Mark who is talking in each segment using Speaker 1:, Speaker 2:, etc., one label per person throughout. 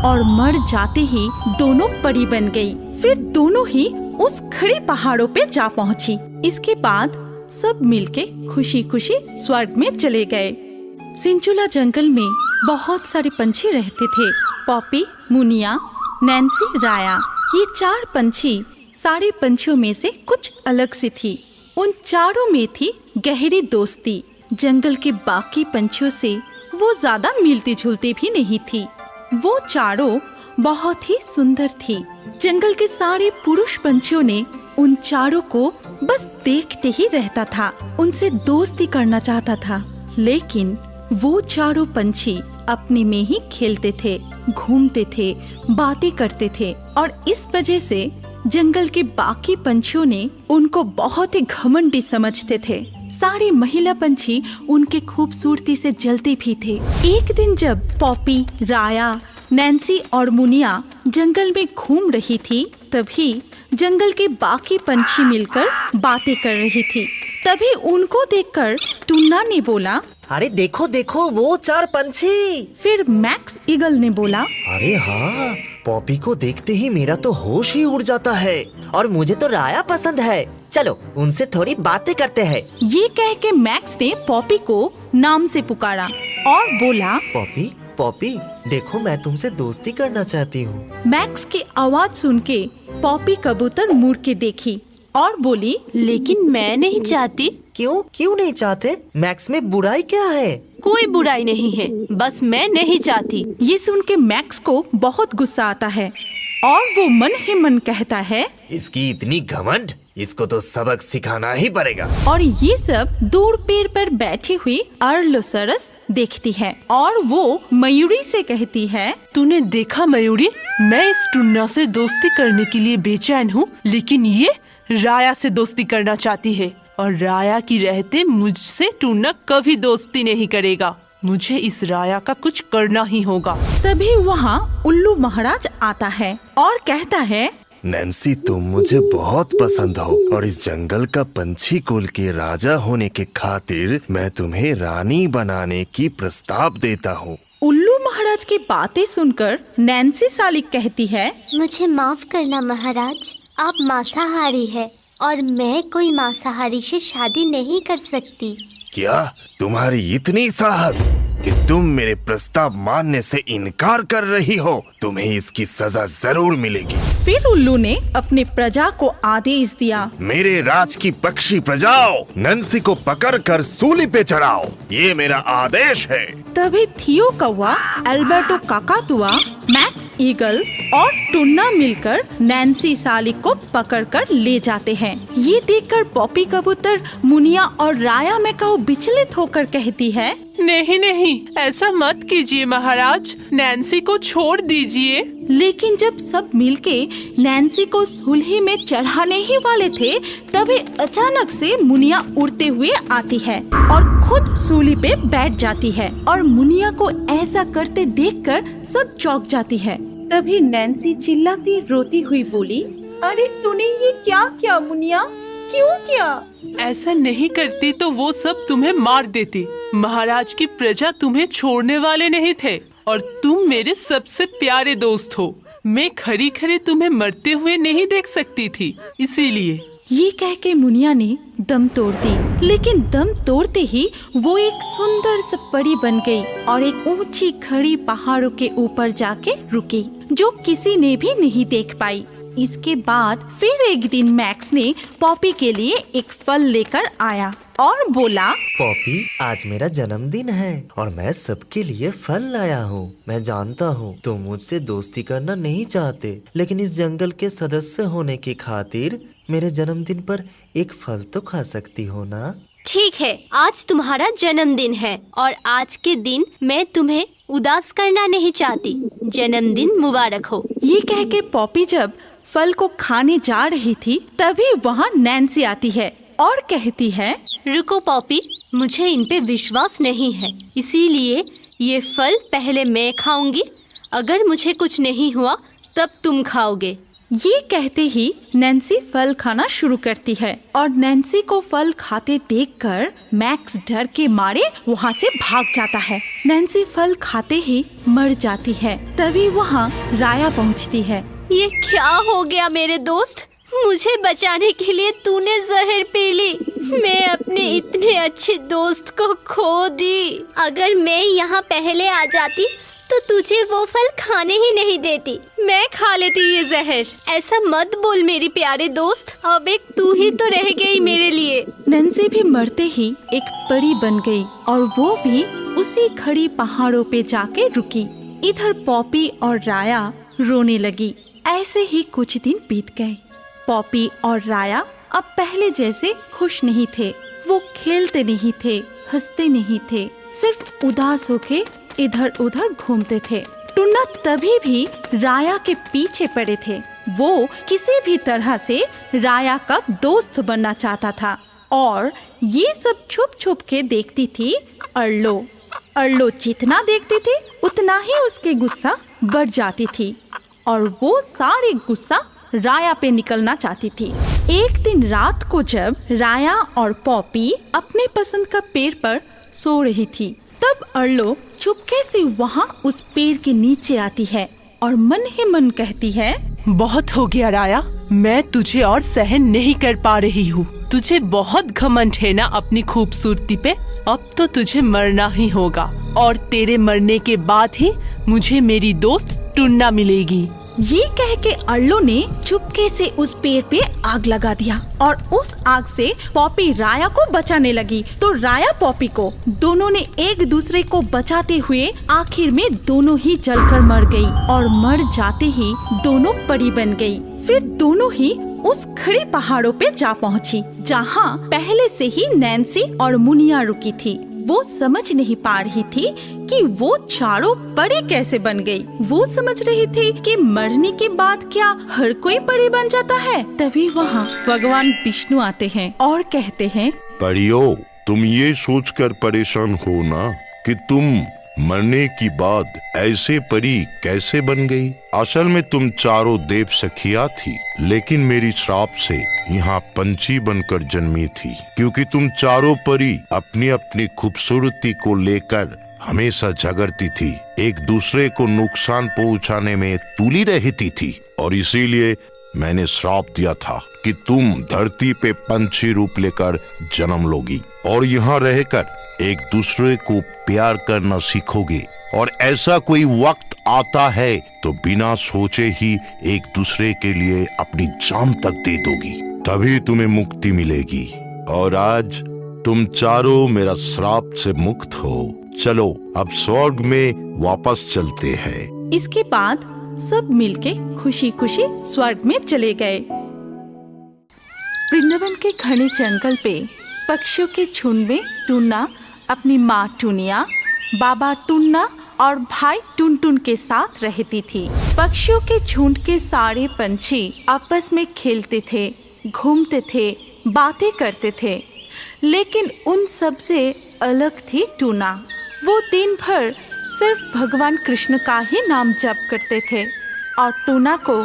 Speaker 1: और मर जाते ही दोनों परी बन गई। फिर दोनों ही उस खड़ी पहाड़ों पे जा पहुंची। इसके बाद सब मिलके खुशी खुशी स्वर्ग में चले गए। सिंचुला जंगल में बहुत सारे पंछी रहते थे। पॉपी, मुनिया, नैन्सी, राया, ये 4 पंछी सारे पंछियों में से कुछ अलग सी थी। उन चारों में थी गहरी दोस्ती। जंगल के बाकी पंछियों से वो ज्यादा मिलती जुलती भी नहीं थी। वो चारों बहुत ही सुंदर थी। जंगल के सारे पुरुष पंछियों ने उन चारों को बस देखते ही रहता था, उनसे दोस्ती करना चाहता था। लेकिन वो चारों पंछी अपने में ही खेलते थे, घूमते थे, बातें करते थे और इस वजह से जंगल के बाकी पंछियों ने उनको बहुत ही घमंडी समझते थे। सारे महिला पंछी उनके खूबसूरती से जलते भी थे। एक दिन जब पॉपी, राया, नैन्सी और मुनिया जंगल में घूम रही थी, तभी जंगल के बाकी पंछी मिलकर बातें कर रही थी। तभी उनको देखकर टुन्ना ने बोला,
Speaker 2: अरे देखो देखो वो 4 पंछी।
Speaker 1: फिर मैक्स ईगल ने बोला,
Speaker 2: अरे हाँ, पॉपी को देखते ही मेरा तो होश ही उड़ जाता है और मुझे तो राया पसंद है। चलो उनसे थोड़ी बातें करते हैं।
Speaker 1: ये कह के मैक्स ने पॉपी को नाम से पुकारा और बोला,
Speaker 2: पॉपी पॉपी देखो मैं तुमसे दोस्ती करना चाहती हूँ।
Speaker 1: मैक्स की आवाज सुन के पॉपी कबूतर मुड़ के देखी और बोली,
Speaker 3: लेकिन मैं नहीं चाहती।
Speaker 2: क्यों नहीं चाहते? मैक्स में बुराई क्या है?
Speaker 3: कोई बुराई नहीं है, बस मैं नहीं चाहती।
Speaker 1: ये सुन के मैक्स को बहुत गुस्सा आता है और वो मन ही मन कहता है,
Speaker 2: इसकी इतनी घमंड, इसको तो सबक सिखाना ही पड़ेगा।
Speaker 1: और ये सब दूर पेड़ पर बैठी हुई अर्लोसरस देखती है और वो मयूरी से कहती है,
Speaker 4: तूने देखा मयूरी, मैं इस टुन्ना से दोस्ती करने के लिए बेचैन हूँ, लेकिन ये राया से दोस्ती करना चाहती है और राया की रहते मुझसे टुन्ना कभी दोस्ती नहीं करेगा। मुझे इस राया का कुछ करना ही होगा।
Speaker 1: तभी वहाँ उल्लू महाराज आता है और कहता है,
Speaker 5: नैन्सी तुम मुझे बहुत पसंद हो और इस जंगल का पंछी कुल के राजा होने के खातिर मैं तुम्हें रानी बनाने की प्रस्ताव देता हूँ।
Speaker 1: उल्लू महाराज की बातें सुनकर नैन्सी सालिक कहती है,
Speaker 6: मुझे माफ करना महाराज, आप मांसाहारी है और मैं कोई मांसाहारी से शादी नहीं कर सकती।
Speaker 5: क्या तुम्हारी इतनी साहस कि तुम मेरे प्रस्ताव मानने से इनकार कर रही हो? तुम्हें इसकी सजा जरूर मिलेगी।
Speaker 1: फिर उल्लू ने अपने प्रजा को आदेश दिया,
Speaker 5: मेरे राज की पक्षी प्रजाओं, नैन्सी को पकड़कर सूली पे चढ़ाओ, ये मेरा आदेश है।
Speaker 1: तभी थियो कौवा, अल्बर्टो काकातुआ, मैक्स ईगल और टुन्ना मिलकर नैन्सी सालिक को पकड़कर ले जाते हैं। ये देखकर पॉपी कबूतर, मुनिया और राया मैकाऊ विचलित होकर कहती है,
Speaker 4: नहीं नहीं, ऐसा मत कीजिए महाराज, नैन्सी को छोड़ दीजिए।
Speaker 1: लेकिन जब सब मिलके नैन्सी को सूली में चढ़ाने ही वाले थे, तभी अचानक से मुनिया उड़ते हुए आती है और खुद सूली पे बैठ जाती है और मुनिया को ऐसा करते देखकर सब चौंक जाती है। तभी नैन्सी चिल्लाती रोती हुई बोली, अरे तूने ये क्या किया मुनिया, क्यों किया?
Speaker 4: ऐसा नहीं करती तो वो सब तुम्हें मार देती। महाराज की प्रजा तुम्हें छोड़ने वाले नहीं थे और तुम मेरे सबसे प्यारे दोस्त हो। मैं खरी खरी तुम्हें मरते हुए नहीं देख सकती थी, इसीलिए।
Speaker 1: ये कह के मुनिया ने दम तोड़ दी, लेकिन दम तोड़ते ही वो एक सुंदर सी परी बन गई और एक ऊंची खड़ी पहाड़ों के ऊपर जाके रुकी, जो किसी ने भी नहीं देख पाई। इसके बाद फिर एक दिन मैक्स ने पॉपी के लिए एक फल लेकर आया और बोला,
Speaker 2: पॉपी आज मेरा जन्मदिन है और मैं सबके लिए फल लाया हूँ। मैं जानता हूँ तुम मुझसे दोस्ती करना नहीं चाहते, लेकिन इस जंगल के सदस्य होने की खातिर मेरे जन्मदिन पर एक फल तो खा सकती हो ना?
Speaker 3: ठीक है, आज तुम्हारा जन्मदिन है और आज के दिन मैं तुम्हें उदास करना नहीं चाहती। जन्मदिन मुबारक हो।
Speaker 1: ये कह के पॉपी जब फल को खाने जा रही थी, तभी वहाँ नैन्सी आती है और कहती है,
Speaker 3: रुको पॉपी, मुझे इन पे विश्वास नहीं है, इसीलिए ये फल पहले मैं खाऊंगी। अगर मुझे कुछ नहीं हुआ तब तुम खाओगे।
Speaker 1: ये कहते ही नैन्सी फल खाना शुरू करती है और नैन्सी को फल खाते देखकर मैक्स डर के मारे वहाँ से भाग जाता है। नैन्सी फल खाते ही मर जाती है। तभी वहाँ राया पहुँचती है।
Speaker 3: ये क्या हो गया मेरे दोस्त? मुझे बचाने के लिए तूने जहर पी ली। मैं अपने इतने अच्छे दोस्त को खो दी।
Speaker 6: अगर मैं यहाँ पहले आ जाती तो तुझे वो फल खाने ही नहीं देती।
Speaker 3: मैं खा लेती ये जहर। ऐसा मत बोल मेरी प्यारे दोस्त, अब एक तू ही तो रह गई मेरे लिए।
Speaker 1: नैन्सी भी मरते ही एक परी बन गई और वो भी उसी खड़ी पहाड़ों पे जाके रुकी। इधर पॉपी और राया रोने लगी। ऐसे ही कुछ दिन बीत गए। पॉपी और राया अब पहले जैसे खुश नहीं थे। वो खेलते नहीं थे, हंसते नहीं थे, सिर्फ उदास होके इधर उधर घूमते थे। टुन्ना तभी भी राया के पीछे पड़े थे। वो किसी भी तरह से राया का दोस्त बनना चाहता था और ये सब छुप छुप के देखती थी अर्लो। अर्लो जितना देखती थी उतना ही उसके गुस्सा बढ़ जाती थी और वो सारे गुस्सा राया पे निकलना चाहती थी। एक दिन रात को जब राया और पॉपी अपने पसंद का पेड़ पर सो रही थी, तब अर्लो चुपके से वहाँ उस पेड़ के नीचे आती है और मन ही मन कहती है,
Speaker 4: बहुत हो गया राया, मैं तुझे और सहन नहीं कर पा रही हूँ। तुझे बहुत घमंड है ना अपनी खूबसूरती पे। अब तो तुझे मरना ही होगा और तेरे मरने के बाद ही मुझे मेरी दोस्त टुन्ना मिलेगी।
Speaker 1: ये कह के अर्लो ने चुपके से उस पेड़ पे आग लगा दिया और उस आग से पॉपी राया को बचाने लगी। तो राया पॉपी को दोनों ने एक दूसरे को बचाते हुए आखिर में दोनों ही जलकर मर गई और मर जाते ही दोनों परी बन गई। फिर दोनों ही उस खड़ी पहाड़ों पे जा पहुंची जहाँ पहले से ही नैन्सी और मुनिया रुकी थी। वो समझ नहीं पा रही थी कि वो चारों परी कैसे बन गई। वो समझ रही थी कि मरने के बाद क्या हर कोई परी बन जाता है। तभी वहाँ भगवान विष्णु आते हैं और कहते हैं,
Speaker 7: परियों, तुम ये सोचकर परेशान हो ना कि तुम मरने की बाद ऐसे परी कैसे बन गई। असल में तुम चारों देव सखिया थी, लेकिन मेरी श्राप से यहाँ पंछी बनकर जन्मी थी। क्योंकि तुम चारों परी अपनी अपनी खूबसूरती को लेकर हमेशा झगड़ती थी, एक दूसरे को नुकसान पहुँचाने में तुली रहती थी और इसीलिए मैंने श्राप दिया था कि तुम धरती पे पंछी रूप लेकर जन्म लोगी और यहाँ रहकर एक दूसरे को प्यार करना सीखोगे। और ऐसा कोई वक्त आता है तो बिना सोचे ही एक दूसरे के लिए अपनी जान तक दे दोगी, तभी तुम्हें मुक्ति मिलेगी। और आज तुम चारों मेरा श्राप से मुक्त हो। चलो अब स्वर्ग में वापस चलते हैं।
Speaker 1: इसके बाद सब मिलके खुशी खुशी स्वर्ग में चले गए। वृंदावन के घने जंगल पे पक्षियों के झुंड में टुन्ना अपनी माँ टुनिया, बाबा टुन्ना और भाई टुनटुन के साथ रहती थी। पक्षियों के झुंड के सारे पंछी आपस में खेलते थे, घूमते थे, बातें करते थे, लेकिन उन सब से अलग थी टुना। वो दिन भर सिर्फ भगवान कृष्ण का ही नाम जप करते थे और टुना को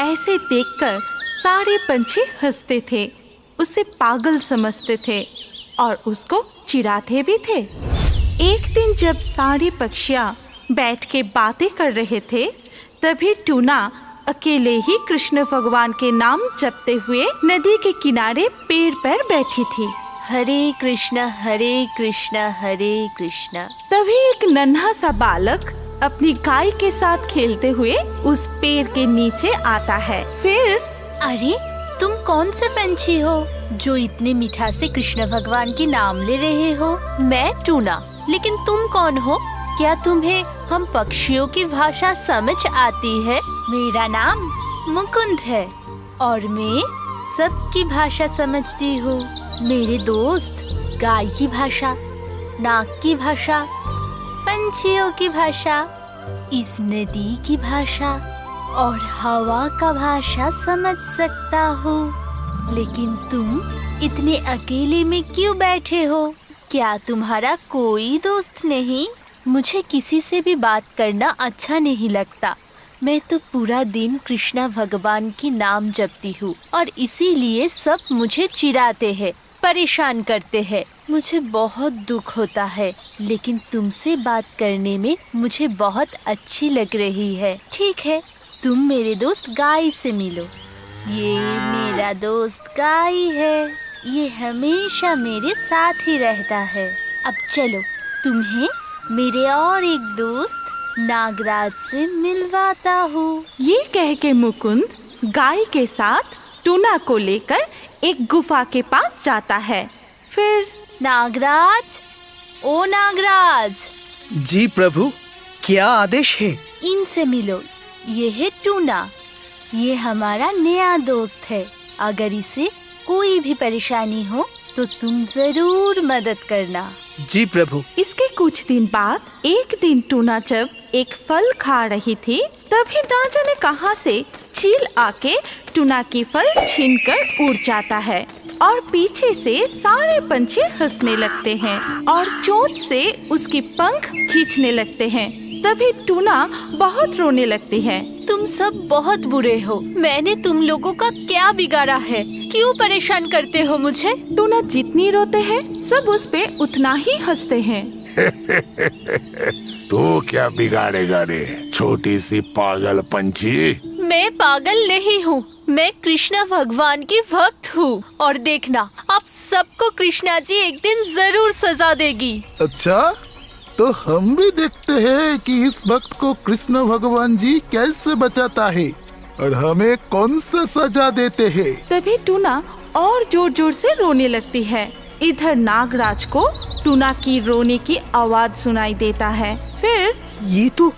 Speaker 1: ऐसे देखकर सारे पंछी हंसते थे, उसे पागल समझते थे और उसको चिढ़ाते भी थे। एक दिन जब सारे पक्षियाँ बैठ के बातें कर रहे थे, तभी टुना अकेले ही कृष्ण भगवान के नाम जपते हुए नदी के किनारे पेड़ पर बैठी थी।
Speaker 3: हरे कृष्णा हरे कृष्णा हरे कृष्णा।
Speaker 1: तभी एक नन्हा सा बालक अपनी गाय के साथ खेलते हुए उस पेड़ के नीचे आता है। फिर,
Speaker 3: अरे तुम कौन से पंछी हो जो इतने मीठा से कृष्ण भगवान के नाम ले रहे हो? मैं टूना, लेकिन तुम कौन हो? क्या तुम्हें हम पक्षियों की भाषा समझ आती है? मेरा नाम मुकुंद है और मैं सबकी भाषा समझती हूँ। मेरे दोस्त गाय की भाषा, नाग की भाषा, पंछियों की भाषा, इस नदी की भाषा और हवा का भाषा समझ सकता हूँ। लेकिन तुम इतने अकेले में क्यों बैठे हो? क्या तुम्हारा कोई दोस्त नहीं? मुझे किसी से भी बात करना अच्छा नहीं लगता। मैं तो पूरा दिन कृष्णा भगवान की नाम जपती हूँ और इसीलिए सब मुझे चिढ़ाते हैं, परेशान करते हैं। मुझे बहुत दुख होता है, लेकिन तुमसे बात करने में मुझे बहुत अच्छी लग रही है। ठीक है, तुम मेरे दोस्त गाय से मिलो। ये मेरा दोस्त गाय है, ये हमेशा मेरे साथ ही रहता है। अब चलो, तुम्हें मेरे और एक दोस्त नागराज से मिलवाता हूँ।
Speaker 1: ये कह के मुकुंद गाय के साथ टूना को लेकर एक गुफा के पास जाता है। फिर
Speaker 3: नागराज, ओ नागराज,
Speaker 8: जी प्रभु, क्या आदेश है?
Speaker 3: इनसे मिलो। ये है टूना, ये हमारा नया दोस्त है। अगर इसे कोई भी परेशानी हो तो तुम जरूर मदद करना।
Speaker 8: जी प्रभु।
Speaker 1: इसके कुछ दिन बाद एक दिन टूना जब एक फल खा रही थी, तभी ना जाने कहां से चील आके टूना की फल छीनकर उड़ जाता है और पीछे से सारे पंछी हंसने लगते हैं और चोंच से उसकी पंख खींचने लगते हैं। तभी टूना बहुत रोने लगती है।
Speaker 3: तुम सब बहुत बुरे हो। मैंने तुम लोगों का क्या बिगाड़ा है? क्यों परेशान करते हो मुझे?
Speaker 1: टूना जितनी रोते हैं सब उस पे उतना ही हंसते हैं।
Speaker 9: तो क्या बिगाड़ेगा रे, छोटी सी पागल पंछी?
Speaker 3: मैं पागल नहीं हूँ, मैं कृष्णा भगवान की भक्त हूँ। और देखना, आप सबको कृष्णा जी एक दिन जरूर सजा देगी।
Speaker 10: अच्छा, तो हम भी देखते हैं कि इस वक्त को कृष्ण भगवान जी कैसे बचाता है और हमें कौन सा सजा देते हैं।
Speaker 1: तभी टूना और जोर जोर से रोने लगती है। इधर नागराज को टूना की रोने की आवाज सुनाई देता है। फिर
Speaker 8: ये तो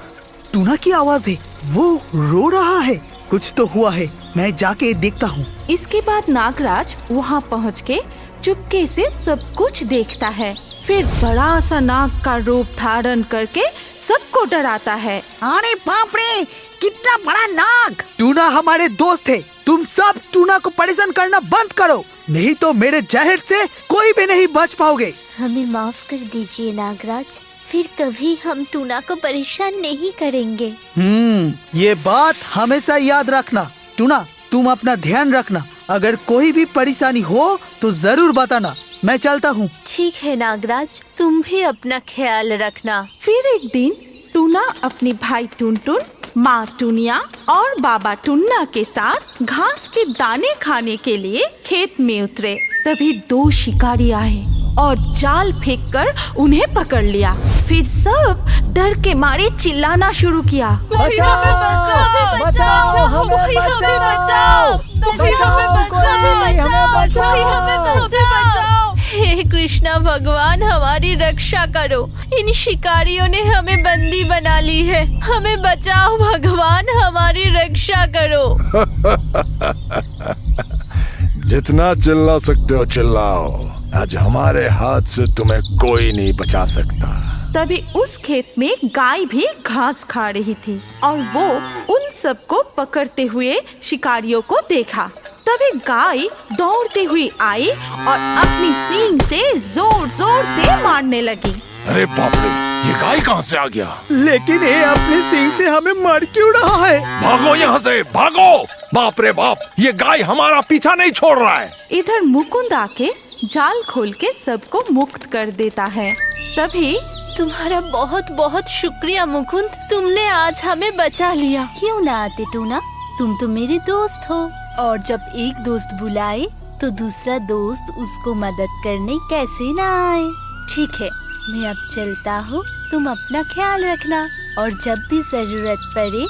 Speaker 8: टूना की आवाज है, वो रो रहा है। कुछ तो हुआ है, मैं जाके देखता हूँ।
Speaker 1: इसके बाद नागराज वहाँ पहुँच के चुपके से सब कुछ देखता है। फिर बड़ा सा नाग का रूप धारण करके सबको डराता है।
Speaker 8: अरे बाप रे, कितना बड़ा नाग! टूना हमारे दोस्त है, तुम सब टूना को परेशान करना बंद करो, नहीं तो मेरे जहर से कोई भी नहीं बच पाओगे।
Speaker 6: हमें माफ कर दीजिए नागराज, फिर कभी हम टूना को परेशान नहीं करेंगे।
Speaker 8: ये बात हमेशा याद रखना। टूना, तुम अपना ध्यान रखना, अगर कोई भी परेशानी हो तो जरूर बताना। मैं चलता हूँ।
Speaker 3: ठीक है नागराज, तुम भी अपना ख्याल रखना।
Speaker 1: फिर एक दिन टूना अपने भाई टुनटुन, माँ टुनिया और बाबा टुन्ना के साथ घास के दाने खाने के लिए खेत में उतरे। तभी दो शिकारी आए और जाल फेंककर उन्हें पकड़ लिया। फिर सब डर के मारे चिल्लाना शुरू किया।
Speaker 3: हे कृष्णा भगवान, हमारी रक्षा करो। इन शिकारियों ने हमें बंदी बना ली है, हमें बचाओ भगवान, हमारी रक्षा करो।
Speaker 9: जितना चिल्ला सकते हो चिल्लाओ, आज हमारे हाथ से तुम्हें कोई नहीं बचा सकता।
Speaker 1: तभी उस खेत में गाय भी घास खा रही थी और वो उन सबको पकड़ते हुए शिकारियों को देखा। तभी गाय दौड़ती हुई आई और अपनी सींग से जोर जोर से मारने लगी।
Speaker 9: अरे बाप रे, ये गाय कहाँ से आ गया?
Speaker 8: लेकिन ये अपने सींग से हमें मार क्यों रहा है?
Speaker 9: भागो यहाँ से, भागो! बाप रे बाप, ये गाय हमारा पीछा नहीं छोड़ रहा है।
Speaker 1: इधर मुकुंद आके जाल खोल के सबको मुक्त कर देता है। तभी
Speaker 3: तुम्हारा बहुत बहुत शुक्रिया मुकुंद, तुमने आज हमें बचा लिया। क्यों ना आते टूना, तुम तो मेरे दोस्त हो और जब एक दोस्त बुलाए तो दूसरा दोस्त उसको मदद करने कैसे ना आए। ठीक है, मैं अब चलता हूँ, तुम अपना ख्याल रखना और जब भी जरूरत पड़े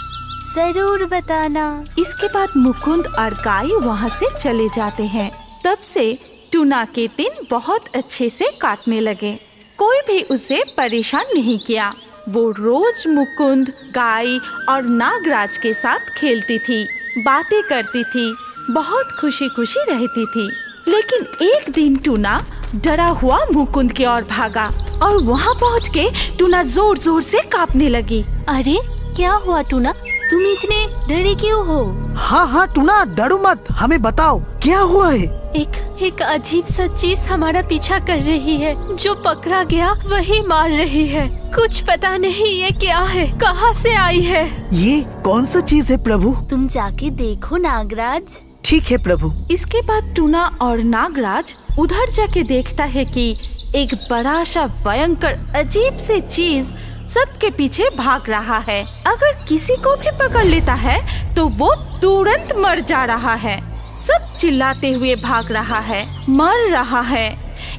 Speaker 3: जरूर बताना।
Speaker 1: इसके बाद मुकुंद और गाय वहाँ से चले जाते हैं। तब से टूना के दिन बहुत अच्छे से काटने लगे। कोई भी उसे परेशान नहीं किया। वो रोज मुकुंद, गाय और नागराज के साथ खेलती थी, बातें करती थी, बहुत खुशी खुशी रहती थी। लेकिन एक दिन टूना डरा हुआ मुकुंद की ओर भागा और वहाँ पहुँच के टूना जोर जोर से कांपने लगी।
Speaker 3: अरे क्या हुआ टूना, तुम इतने डरे क्यों हो?
Speaker 8: हाँ हाँ टूना, डरो मत, हमें बताओ क्या हुआ है।
Speaker 3: एक अजीब सा चीज हमारा पीछा कर रही है। जो पकड़ा गया वही मार रही है। कुछ पता नहीं ये क्या है, कहाँ से आई है।
Speaker 8: ये कौन सा चीज है प्रभु?
Speaker 3: तुम जाके देखो नागराज।
Speaker 8: ठीक है प्रभु।
Speaker 1: इसके बाद टूना और नागराज उधर जाके देखता है कि एक बड़ा सा भयंकर अजीब सी चीज सबके पीछे भाग रहा है। अगर किसी को भी पकड़ लेता है तो वो तुरंत मर जा रहा है। सब चिल्लाते हुए भाग रहा है, मर रहा है।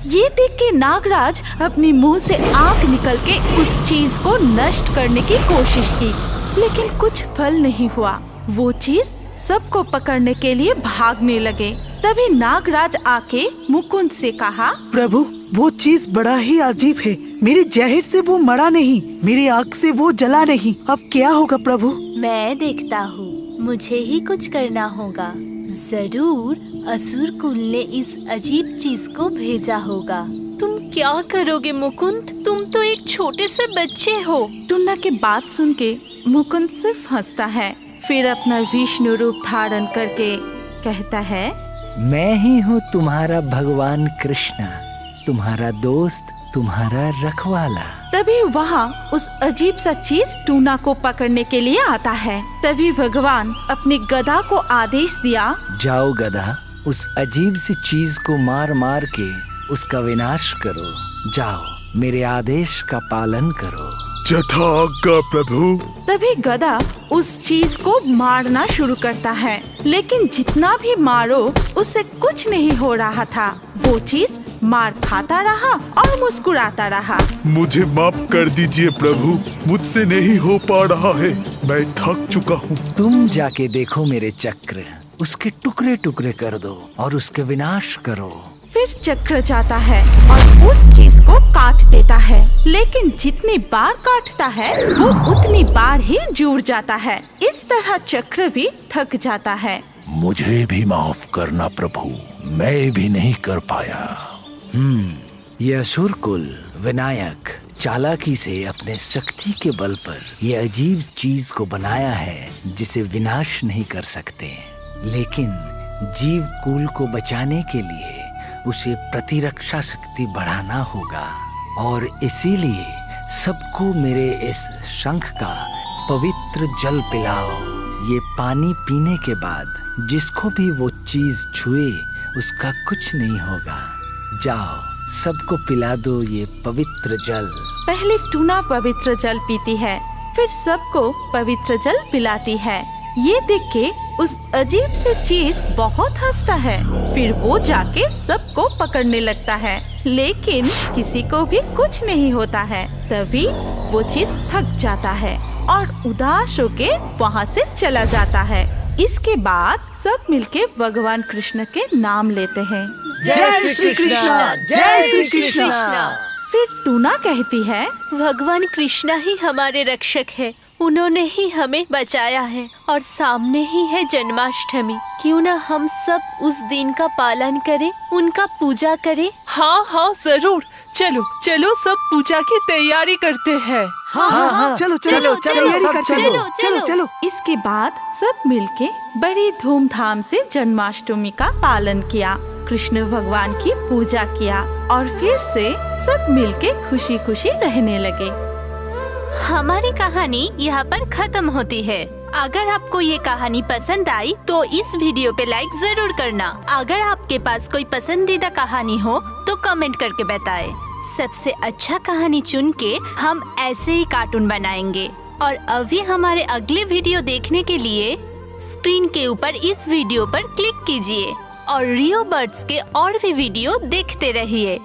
Speaker 1: ये देख के नागराज अपनी मुंह से आग निकल के उस चीज को नष्ट करने की कोशिश की, लेकिन कुछ फल नहीं हुआ। वो चीज सबको पकड़ने के लिए भागने लगे। तभी नागराज आके मुकुंद से कहा,
Speaker 8: प्रभु वो चीज बड़ा ही अजीब है। मेरे जहर से वो मरा नहीं, मेरी आग से वो जला नहीं। अब क्या होगा प्रभु?
Speaker 3: मैं देखता हूँ, मुझे ही कुछ करना होगा। जरूर असुर कुल ने इस अजीब चीज को भेजा होगा। तुम क्या करोगे मुकुंद? तुम तो एक छोटे से बच्चे हो।
Speaker 1: टुन्ना के बात सुन के मुकुंद सिर्फ हंसता है, फिर अपना विष्णु रूप धारण करके कहता है,
Speaker 11: मैं ही हूँ तुम्हारा भगवान कृष्ण, तुम्हारा दोस्त, तुम्हारा रखवाला।
Speaker 1: तभी वहाँ उस अजीब सा चीज टूना को पकड़ने के लिए आता है। तभी भगवान अपनी गदा को आदेश दिया,
Speaker 11: जाओ गदा, उस अजीब सी चीज को मार मार के उसका विनाश करो। जाओ, मेरे आदेश का पालन करो।
Speaker 10: जथा आज्ञा प्रभु।
Speaker 1: तभी गदा उस चीज को मारना शुरू करता है, लेकिन जितना भी मारो उससे कुछ नहीं हो रहा था। वो चीज मार खाता रहा और मुस्कुराता रहा।
Speaker 10: मुझे माफ कर दीजिए प्रभु, मुझसे नहीं हो पा रहा है, मैं थक चुका हूँ।
Speaker 11: तुम जाके देखो मेरे चक्र, उसके टुकड़े टुकड़े कर दो और उसके विनाश करो।
Speaker 1: फिर चक्र जाता है और उस चीज को काट देता है, लेकिन जितनी बार काटता है वो उतनी बार ही जुड़ जाता है। इस तरह चक्र भी थक जाता है।
Speaker 9: मुझे भी माफ करना प्रभु, मैं भी नहीं कर पाया।
Speaker 11: ये असुर कुल विनायक चालाकी से अपने शक्ति के बल पर ये अजीब चीज को बनाया है जिसे विनाश नहीं कर सकते, लेकिन जीव कुल को बचाने के लिए उसे प्रतिरक्षा शक्ति बढ़ाना होगा। और इसीलिए सबको मेरे इस शंख का पवित्र जल पिलाओ। ये पानी पीने के बाद जिसको भी वो चीज छुए उसका कुछ नहीं होगा। जाओ, सबको पिला दो ये पवित्र जल।
Speaker 1: पहले टूना पवित्र जल पीती है, फिर सबको पवित्र जल पिलाती है। ये देख के उस अजीब से चीज बहुत हंसता है। फिर वो जाके सबको पकड़ने लगता है, लेकिन किसी को भी कुछ नहीं होता है। तभी वो चीज थक जाता है और उदास होके वहाँ से चला जाता है। इसके बाद सब मिलके भगवान कृष्ण के नाम लेते हैं।
Speaker 8: जय श्री कृष्ण, जय श्री कृष्ण।
Speaker 1: फिर टूना कहती है,
Speaker 3: भगवान कृष्णा ही हमारे रक्षक है। उन्होंने ही हमें बचाया है और सामने ही है जन्माष्टमी। क्यों ना हम सब उस दिन का पालन करें, उनका पूजा करें।
Speaker 4: हाँ हाँ जरूर, चलो चलो सब पूजा की तैयारी करते हैं।
Speaker 8: हाँ, चलो चलो तैयारी करते हैं। चलो चलो।
Speaker 1: इसके बाद सब मिलके बड़ी धूमधाम से जन्माष्टमी का पालन किया, कृष्ण भगवान की पूजा किया और फिर से सब मिलके खुशी खुशी रहने लगे।
Speaker 3: हमारी कहानी यहाँ पर खत्म होती है। अगर आपको ये कहानी पसंद आई तो इस वीडियो पे लाइक जरूर करना। अगर आपके पास कोई पसंदीदा कहानी हो तो कमेंट करके बताएं। सबसे अच्छा कहानी चुन के हम ऐसे ही कार्टून बनाएंगे। और अभी हमारे अगले वीडियो देखने के लिए स्क्रीन के ऊपर इस वीडियो पर क्लिक कीजिए और रियो बर्ड्स के और भी वीडियो देखते रहिए।